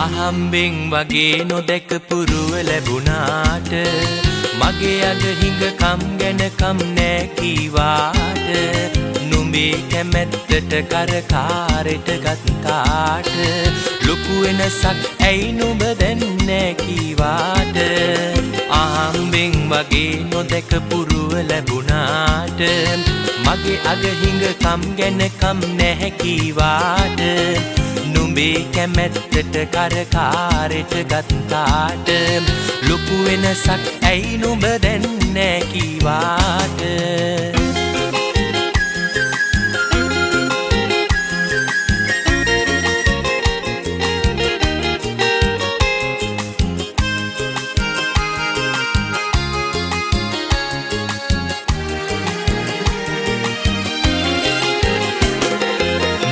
අහම්බෙන් වගේ නොදැක පුරුව ලැබුණාට මගේ අග හිඟකම් ගැන කම් නෑ කීවාට නුඹේ කැමැත්තට කරකාරෙට ගත්තාට ලොකු වෙනසක් ඇයි නුඹ දැන් නෑ කීවාට අහම්බෙන් වගේ නොදැක පුරුව ලැබුණාට මගේ අග හිඟකම් ගැන කම් නැහැ කීවාට නුඹේ කැමැත්තට කරකාරෙට ගත්තාට ලොකු වෙනසක් ඇයි නුඹ දැන් නෑ කීවාට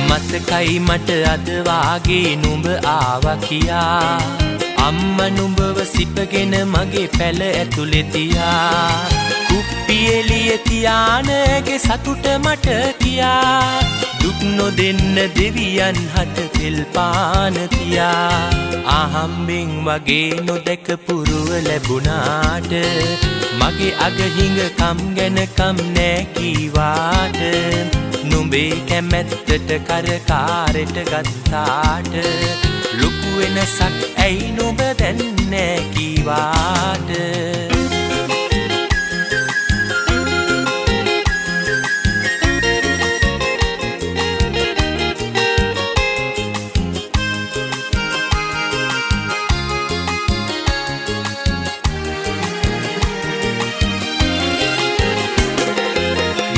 මතකයි මට අද වාගේ නුඹ ආවා කියා අම්ම නුඹව සිපගෙන මගේ පැල ඇතුලේ තියා කුප්පි එළිය තියානගේ සතුට මට කියා දුක් නොදෙන්න දෙවියන් හට තෙල් පාන තියා අහම්බෙන් වගේ නොදැක පුරුව ලැබුණාට මගේ අග හිඟකම් ගැන කම් නෑ කීවාට නුඹේ කැමැත්තට කරකාරෙට ගත්තාට ලොකු වෙනසක් ඇයි නුඹ දැන් නෑ කීවාට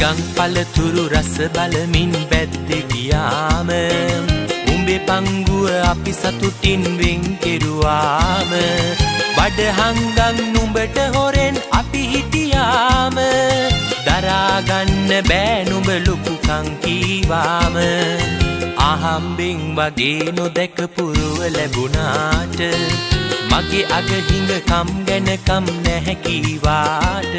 ගංපලතුරු රස බලමින් බැද්දේ ගියාම උඹේ පංගුව අපි සතුටින් වෙන් කෙරුවාම බඩ හංගන් නුඹට හොරෙන් අපි හිටියාම දරාගන්න බෑ නුඹ ලොකුකම් කීවාම අහම්බෙන් වගේ නොදැක පුරුව ලැබුණාට මගේ අග හිඟකම් ගැන කම් නැහැ කීවාට